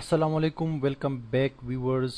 Assalamualaikum, welcome back viewers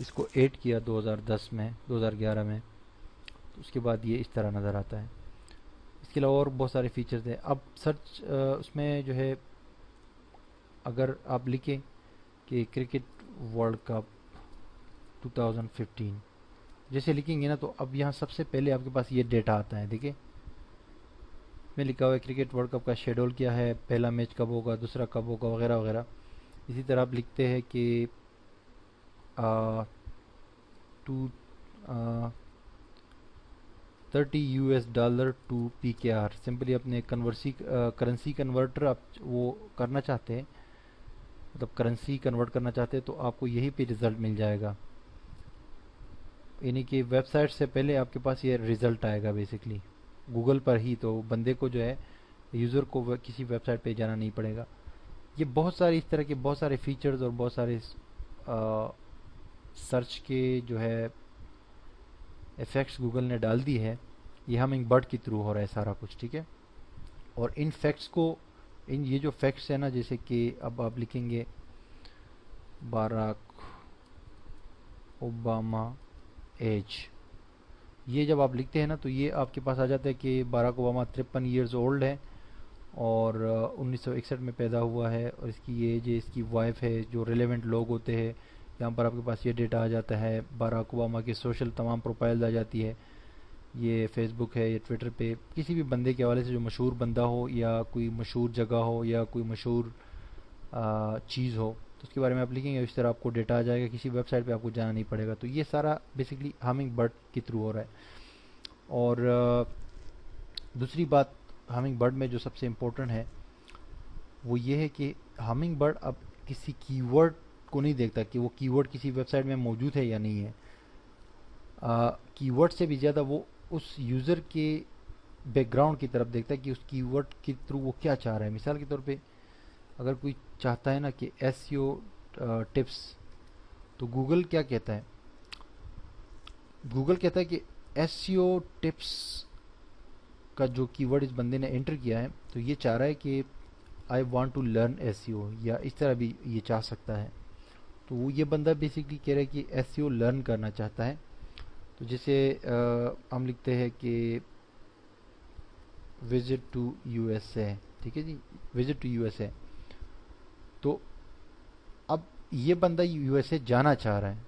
اس کو add کیا 2010 میں 2011 میں، تو اس کے بعد یہ اس طرح نظر آتا ہے۔ اس کے علاوہ اور بہت سارے فیچرز ہیں۔ اب سرچ اس میں جو ہے اگر آپ لکھیں کہ کرکٹ ورلڈ کپ 2015 جیسے لکھیں گے نا، تو اب یہاں سب سے پہلے آپ کے پاس یہ ڈیٹا آتا ہے۔ دیکھیں میں لکھا ہوا ہے کرکٹ ورلڈ کپ کا شیڈول کیا ہے، پہلا میچ کب ہوگا، دوسرا کب ہوگا، وغیرہ وغیرہ۔ اسی طرح آپ لکھتے ہیں کہ to 30 US dollar to PKR، simply اپنے کرنسی کنورٹر آپ وہ کرنا چاہتے ہیں، مطلب کرنسی کنورٹ کرنا چاہتے ہیں، تو آپ کو یہی پہ رزلٹ مل جائے گا، یعنی کہ ویب سائٹ سے پہلے آپ کے پاس یہ رزلٹ آئے گا بیسکلی گوگل پر ہی، تو بندے کو جو ہے یوزر کو کسی ویب سائٹ پہ جانا نہیں پڑے گا۔ یہ بہت ساری اس طرح کے بہت سارے فیچرز اور بہت سارے سرچ کے جو ہے ایفیکٹس گوگل نے ڈال دی ہے، یہ ہمنگ برڈ کے تھرو ہو رہا ہے سارا کچھ، ٹھیک ہے۔ اور ان فیکٹس کو، یہ جو فیکٹس ہیں نا، جیسے کہ اب آپ لکھیں گے باراک اوباما ایج، یہ جب آپ لکھتے ہیں نا تو یہ آپ کے پاس آ جاتا ہے کہ باراک اوباما 53 ایئرز اولڈ ہے اور 1961 میں پیدا ہوا ہے، اور اس کی ایج ہے، اس کی وائف ہے، جو ریلیونٹ لوگ ہوتے ہیں یہاں پر آپ کے پاس یہ ڈیٹا آ جاتا ہے۔ باراک اوباما کے سوشل تمام پروفائلز آ جاتی ہے، یہ فیس بک ہے، یہ ٹویٹر پہ کسی بھی بندے کے حوالے سے جو مشہور بندہ ہو یا کوئی مشہور جگہ ہو یا کوئی مشہور چیز ہو، تو اس کے بارے میں آپ لکھیں گے، اس طرح آپ کو ڈیٹا آ جائے گا، کسی ویب سائٹ پہ آپ کو جانا نہیں پڑے گا۔ تو یہ سارا بیسکلی ہمنگ برڈ کے تھرو ہو رہا ہے۔ اور دوسری بات ہمنگ برڈ میں جو سب سے امپورٹنٹ ہے وہ یہ ہے کہ ہمنگ برڈ اب کسی کی ورڈ کو نہیں دیکھتا کہ وہ کی ورڈ کسی ویب سائٹ میں موجود ہے یا نہیں ہے، کی ورڈ سے بھی زیادہ وہ اس یوزر کے بیک گراؤنڈ کی طرف دیکھتا ہے کہ اس کی ورڈ کے تھرو وہ کیا چاہ رہا ہے۔ مثال کے طور پہ اگر کوئی چاہتا ہے نا کہ SEO ٹپس، تو گوگل کیا کہتا ہے؟ گوگل کہتا ہے کہ SEO ٹپس کا جو کی ورڈ اس بندے نے انٹر کیا ہے، تو یہ چاہ رہا ہے کہ I want to learn SEO، یا اس طرح بھی یہ چاہ سکتا ہے۔ تو وہ یہ بندہ بیسکلی کہہ رہا ہے کہ SEO لرن کرنا چاہتا ہے۔ تو جیسے ہم لکھتے ہیں کہ وزٹ ٹو USA، ٹھیک ہے جی، وزٹ ٹو USA، تو اب یہ بندہ USA جانا چاہ رہا ہے،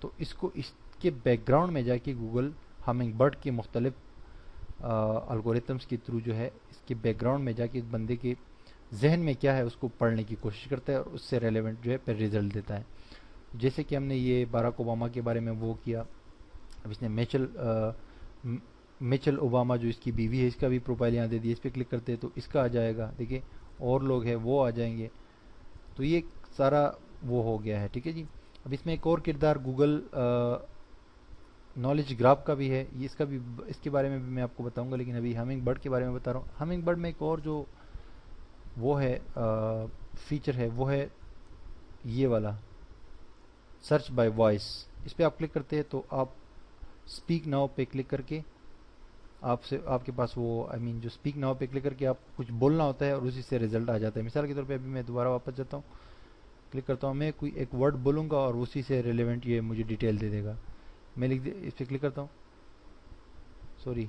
تو اس کو اس کے بیک گراؤنڈ میں جا کے گوگل ہمنگ برڈ کے مختلف الگوریتمس کے تھرو جو ہے اس کے بیک گراؤنڈ میں جا کے اس بندے کے ذہن میں کیا ہے اس کو پڑھنے کی کوشش کرتا ہے اور اس سے ریلیونٹ جو ہے پھر رزلٹ دیتا ہے۔ جیسے کہ ہم نے یہ باراک اوباما کے بارے میں وہ کیا، اب اس نے میچل اوباما جو اس کی بیوی ہے اس کا بھی پروفائل یہاں دے دیا، اس پہ کلک کرتے ہیں تو اس کا آ جائے گا، دیکھیں اور لوگ ہیں وہ آ جائیں گے، تو یہ سارا وہ ہو گیا ہے، ٹھیک ہے جی۔ اب اس میں ایک اور کردار گوگل نالج گراف کا بھی ہے، یہ اس کے بارے میں بھی میں آپ کو بتاؤں گا، لیکن ابھی ہمنگ برڈ کے بارے میں بتا رہا ہوں۔ ہمنگ برڈ میں ایک اور جو وہ ہے فیچر ہے، وہ ہے یہ والا سرچ بائی وائس، اس پہ آپ کلک کرتے ہیں تو آپ اسپیک ناؤ پہ کلک کر کے آپ کے پاس وہ جو اسپیک ناؤ پہ کلک کر کے آپ کچھ بولنا ہوتا ہے اور اسی سے رزلٹ آ جاتا ہے۔ مثال کے طور پہ ابھی میں دوبارہ واپس جاتا ہوں، کلک کرتا ہوں، میں کوئی ایک ورڈ بولوں گا اور اسی سے ریلیونٹ یہ مجھے ڈیٹیل دے دے گا۔ میں اس پہ کلک کرتا ہوں، سوری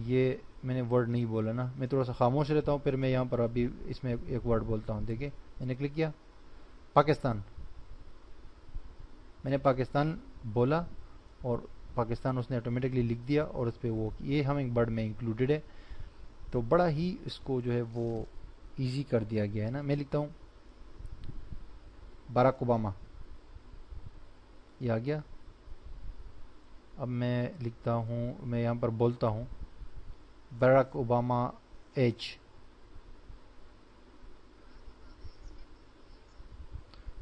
یہ میں نے ورڈ نہیں بولا نا، میں تھوڑا سا خاموش رہتا ہوں، پھر میں یہاں پر ابھی اس میں ایک ورڈ بولتا ہوں۔ دیکھیں میں نے کلک کیا پاکستان، میں نے پاکستان بولا اور پاکستان اس نے آٹومیٹکلی لکھ دیا، اور اس پہ وہ یہ ہمنگ برڈ میں انکلوڈیڈ ہے، تو بڑا ہی اس کو جو ہے وہ ایزی کر دیا گیا ہے نا۔ میں لکھتا ہوں باراک اوباما، یہ آ گیا۔ اب میں لکھتا ہوں، میں یہاں پر بولتا ہوں باراک اوباما ایج،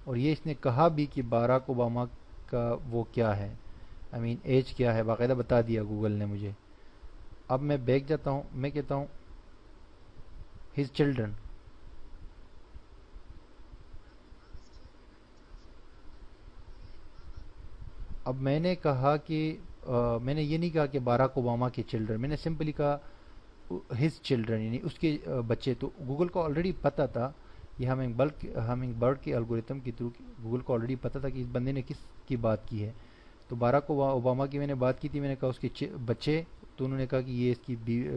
اور یہ اس نے کہا بھی کہ باراک اوباما کا وہ کیا ہے، ایج کیا ہے، باقاعدہ بتا دیا گوگل نے مجھے۔ اب میں بیک جاتا ہوں، میں کہتا ہوں ہز چلڈرن، اب میں نے کہا کہ میں نے یہ نہیں کہا کہ باراک اوباما کے چلڈرن، میں نے سمپلی کہا ہز چلڈرن، یعنی اس کے بچے۔ تو گوگل کو آلریڈی پتہ تھا یہ ہمنگ برڈ کے الگوریتم کے تھرو گوگل کو آلریڈی پتہ تھا کہ اس بندے نے کس کی بات کی ہے. تو باراک اوباما کی میں نے بات کی تھی، میں نے کہا اس کے بچے، تو انہوں نے کہا کہ یہ اس کی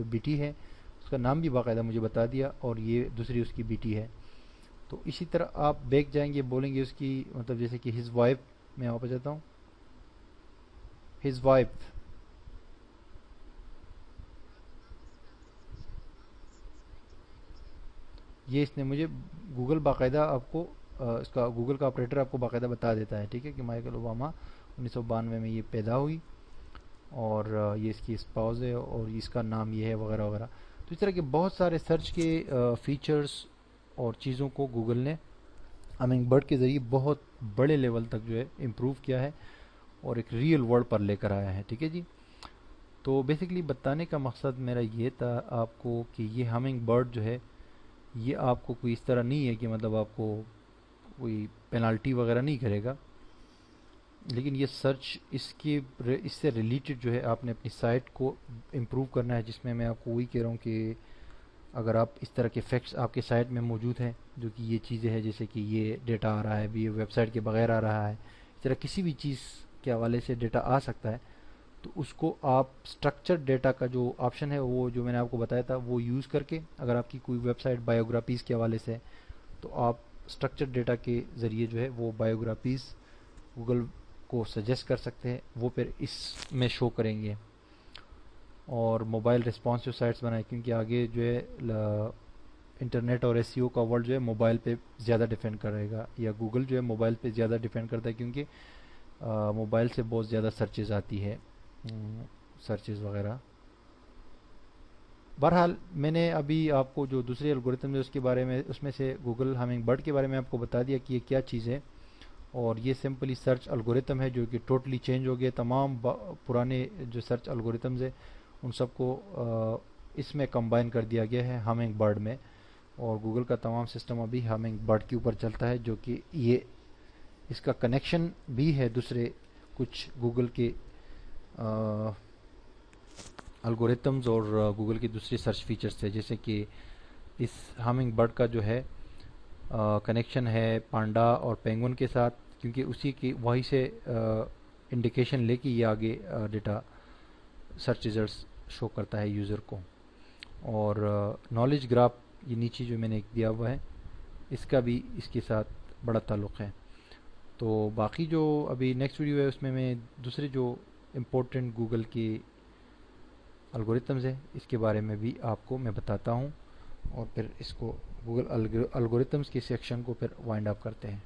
بیٹی ہے، اس کا نام بھی باقاعدہ مجھے بتا دیا، اور یہ دوسری اس کی بیٹی ہے. تو اسی طرح آپ بیک جائیں گے، بولیں گے اس کی مطلب جیسے کہ ہز وائف، میں واپس جاتا ہوں، ہز وائف، یہ اس نے مجھے گوگل باقاعدہ آپ کو اس کا گوگل کا آپریٹر آپ کو باقاعدہ بتا دیتا ہے، ٹھیک ہے، کہ مائیکل اوباما 1992 میں یہ پیدا ہوئی، اور یہ اس کی اسپاؤز ہے، اور اس کا نام یہ ہے، وغیرہ وغیرہ. تو اس طرح کے بہت سارے سرچ کے فیچرز اور چیزوں کو گوگل نے ہمنگ برڈ کے ذریعے بہت بڑے لیول تک جو ہے امپروو کیا ہے، اور ایک ریئل ورلڈ پر لے کر آیا ہے. ٹھیک ہے جی. تو بیسیکلی بتانے کا مقصد میرا یہ تھا آپ کو کہ یہ ہمنگ برڈ جو ہے، یہ آپ کو کوئی اس طرح نہیں ہے کہ مطلب آپ کو کوئی پینالٹی وغیرہ نہیں کرے گا، لیکن یہ سرچ اس سے ریلیٹڈ جو ہے آپ نے اپنی سائٹ کو امپروو کرنا ہے، جس میں میں آپ کو وہی کہہ رہا ہوں کہ اگر آپ اس طرح کے فیکٹس آپ کے سائٹ میں موجود ہیں، جو کہ یہ چیزیں ہیں، جیسے کہ یہ ڈیٹا آ رہا ہے بھی، یہ ویب سائٹ کے بغیر آ رہا ہے، اس طرح کسی بھی چیز کے حوالے سے ڈیٹا آ سکتا ہے، تو اس کو آپ اسٹرکچرڈ ڈیٹا کا جو آپشن ہے، وہ جو میں نے آپ کو بتایا تھا، وہ یوز کر کے، اگر آپ کی کوئی ویب سائٹ بایوگرافیز کے حوالے سے ہے، تو آپ اسٹرکچرڈ ڈیٹا کے ذریعے جو ہے وہ بایوگرافیز گوگل کو سجیسٹ کر سکتے ہیں، وہ پھر اس میں شو کریں گے. اور موبائل ریسپانسو سائٹس بنائیں، کیونکہ آگے جو ہے انٹرنیٹ اور ایس سی او کا ورلڈ جو ہے موبائل پہ زیادہ ڈیپینڈ کرے گا، یا گوگل جو ہے موبائل پہ زیادہ ڈیپینڈ کرتا ہے، کیونکہ موبائل سے بہت زیادہ سرچز آتی ہے، سرچز وغیرہ. بہرحال میں نے ابھی آپ کو جو دوسری الگوریتم ہے اس کے بارے میں، اس میں سے گوگل ہمنگ برڈ کے بارے میں آپ کو بتا دیا کہ یہ کیا چیز ہے. اور یہ سمپلی سرچ الگوریتم ہے جو کہ ٹوٹلی چینج ہو گیا. تمام پرانے جو سرچ الگوریتمز ہیں ان سب کو اس میں کمبائن کر دیا گیا ہے ہمنگ برڈ میں، اور گوگل کا تمام سسٹم ابھی ہمنگ برڈ کے اوپر چلتا ہے، جو کہ یہ اس کا کنیکشن بھی ہے دوسرے کچھ گوگل کے الگوریتمز اور گوگل کی دوسری سرچ فیچرز سے، جیسے کہ اس ہمنگ برڈ کا جو ہے کنیکشن ہے پانڈا اور پینگون کے ساتھ، کیونکہ اسی کی وہیں سے انڈیکیشن لے کے یہ آگے ڈیٹا سرچ ریزلٹس شو کرتا ہے یوزر کو. اور نالج گراف یہ نیچے جو میں نے دیا ہوا ہے، اس کا بھی اس کے ساتھ بڑا تعلق ہے. تو باقی جو ابھی نیکسٹ ویڈیو ہے اس میں دوسرے جو امپورٹنٹ گوگل کی الگوریتمز ہیں اس کے بارے میں بھی آپ کو میں بتاتا ہوں، اور پھر اس کو گوگل الگوریتمز کے سیکشن کو پھر وائنڈ اپ کرتے ہیں.